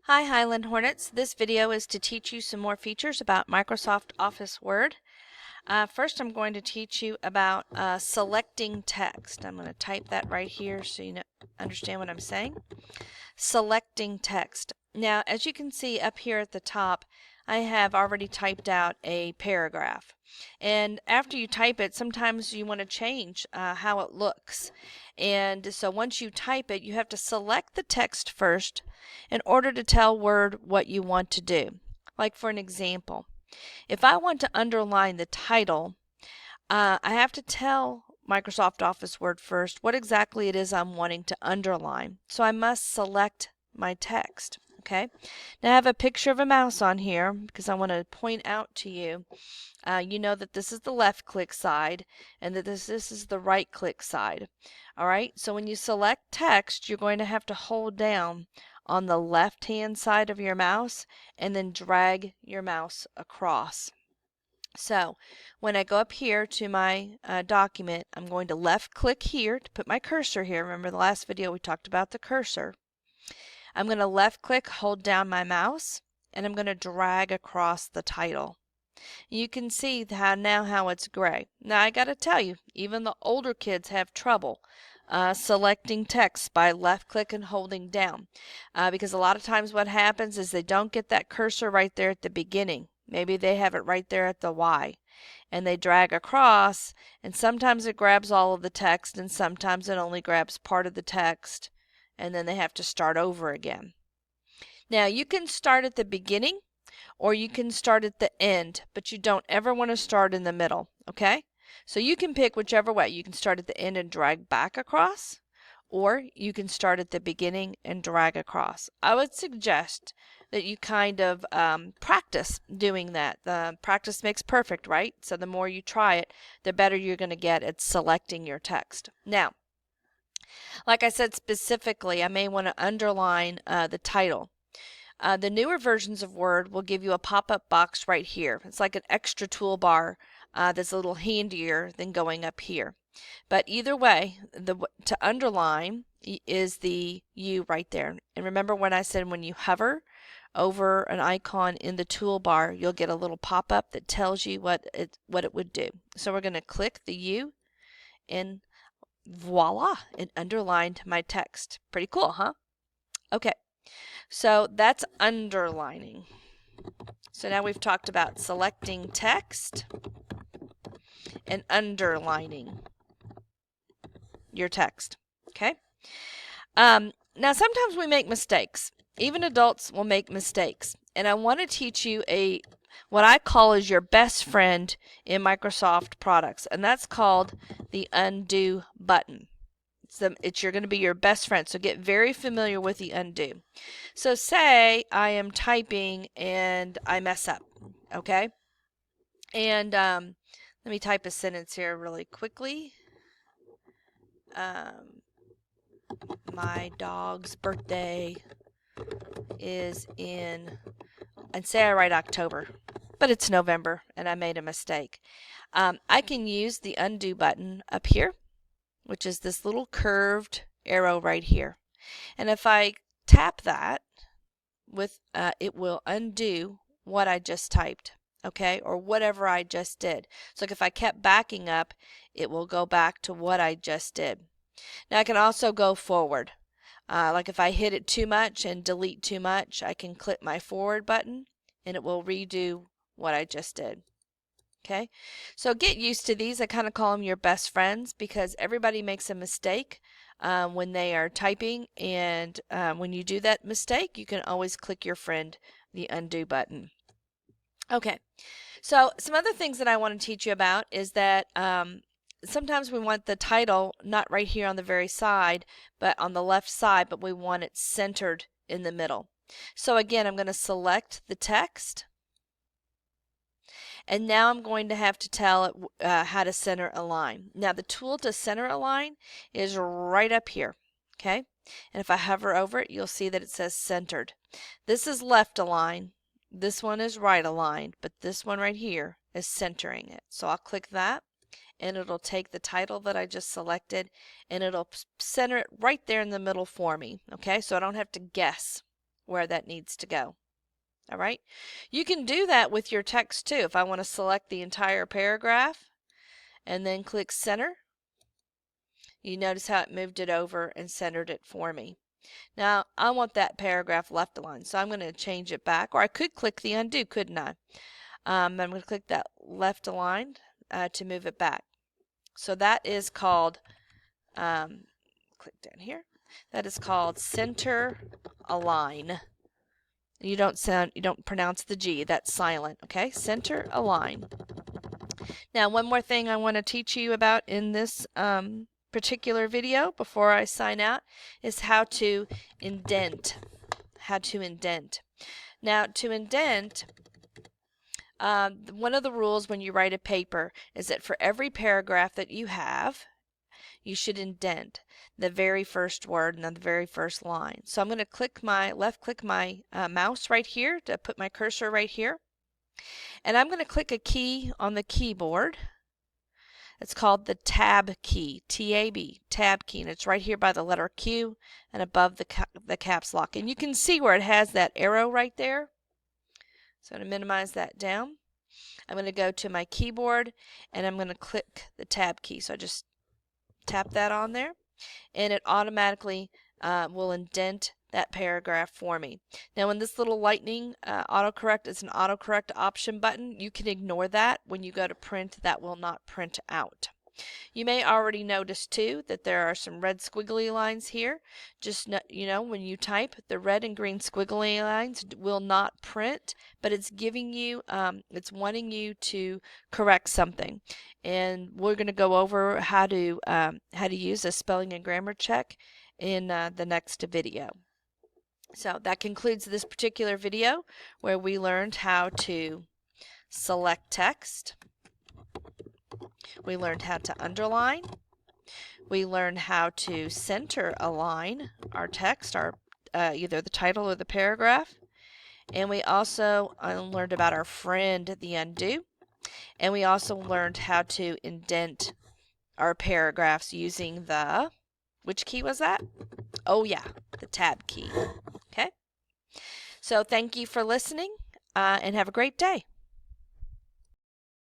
Hi Highland Hornets. This video is to teach you some more features about Microsoft Office Word. First I'm going to teach you about selecting text. I'm going to type that right here so you understand what I'm saying. Selecting text. Now as you can see up here at the top, I have already typed out a paragraph. And after you type it, sometimes you want to change how it looks. And so once you type it, you have to select the text first in order to tell Word what you want to do. Like for an example, if I want to underline the title, I have to tell Microsoft Office Word first what exactly it is I'm wanting to underline. So I must select my text. Okay. Now I have a picture of a mouse on here because I want to point out to you. You know that this is the left click side and that this is the right click side. Alright, so when you select text, you're going to have to hold down on the left hand side of your mouse and then drag your mouse across. So when I go up here to my document, I'm going to left click here to put my cursor here. Remember the last video we talked about the cursor. I'm going to left click, hold down my mouse, and I'm going to drag across the title. You can see how it's gray. Now I got to tell you, even the older kids have trouble selecting text by left click and holding down because a lot of times what happens is they don't get that cursor right there at the beginning. Maybe they have it right there at the Y and they drag across, and sometimes it grabs all of the text and sometimes it only grabs part of the text, and then they have to start over again. Now you can start at the beginning or you can start at the end, but you don't ever want to start in the middle, okay? So you can pick whichever way. You can start at the end and drag back across, or you can start at the beginning and drag across. I would suggest that you kind of practice doing that. Practice makes perfect, right? So the more you try it, the better you're going to get at selecting your text. Now, like I said specifically, I may want to underline the title. The newer versions of Word will give you a pop-up box right here. It's like an extra toolbar that's a little handier than going up here. But either way, to underline is the U right there. And remember when I said when you hover over an icon in the toolbar, you'll get a little pop-up that tells you what it would do. So we're going to click the U and voila, it underlined my text. Pretty cool, huh? Okay. So that's underlining. So now we've talked about selecting text and underlining your text. Okay. Now sometimes we make mistakes. Even adults will make mistakes. And I want to teach you what I call is your best friend in Microsoft products, and that's called the undo button. It's you're going to be your best friend, so get very familiar with the undo. So say I am typing and I mess up, okay? And let me type a sentence here really quickly. My dog's birthday is in, and say I write October, but it's November and I made a mistake. I can use the undo button up here, which is this little curved arrow right here. And if I tap that, it will undo what I just typed, okay, or whatever I just did. So if I kept backing up, it will go back to what I just did. Now I can also go forward. Like if I hit it too much and delete too much, I can click my forward button and it will redo what I just did. Okay, so get used to these. I kind of call them your best friends because everybody makes a mistake when they are typing, and when you do that mistake, you can always click your friend the undo button. Okay, so some other things that I want to teach you about is that sometimes we want the title not right here on the very side, but on the left side, but we want it centered in the middle. So again, I'm going to select the text. And now I'm going to have to tell it how to center a line. Now the tool to center a line is right up here. Okay, and if I hover over it, you'll see that it says centered. This is left align, this one is right aligned, but this one right here is centering it. So I'll click that and it'll take the title that I just selected and it'll center it right there in the middle for me. Okay, so I don't have to guess. where that needs to go. All right. You can do that with your text too. If I want to select the entire paragraph and then click center, you notice how it moved it over and centered it for me. Now I want that paragraph left aligned, so I'm going to change it back, or I could click the undo, couldn't I? I'm going to click that left aligned to move it back. So that is called, click down here, that is called center align. You don't pronounce the G, that's silent, okay? Center align. Now, one more thing I want to teach you about in this particular video before I sign out is how to indent. How to indent. Now, to indent, one of the rules when you write a paper is that for every paragraph that you have, you should indent the very first word and the very first line. So I'm going to left click my mouse right here to put my cursor right here. And I'm going to click a key on the keyboard. It's called the tab key, T-A-B, tab key, and it's right here by the letter Q and above the caps lock. And you can see where it has that arrow right there. So I'm going to minimize that down. I'm going to go to my keyboard and I'm going to click the tab key. So I just tap that on there and it automatically will indent that paragraph for me. Now in this little lightning autocorrect is an autocorrect option button. You can ignore that. When you go to print, that will not print out. You may already notice too that there are some red squiggly lines here. Just when you type, the red and green squiggly lines will not print, but it's giving you, it's wanting you to correct something. And we're going to go over how to use a spelling and grammar check in the next video. So that concludes this particular video where we learned how to select text. We learned how to underline. We learned how to center align our text, either the title or the paragraph. And we also learned about our friend, the undo. And we also learned how to indent our paragraphs using the, which key was that? Oh yeah, the tab key. Okay. So thank you for listening and have a great day.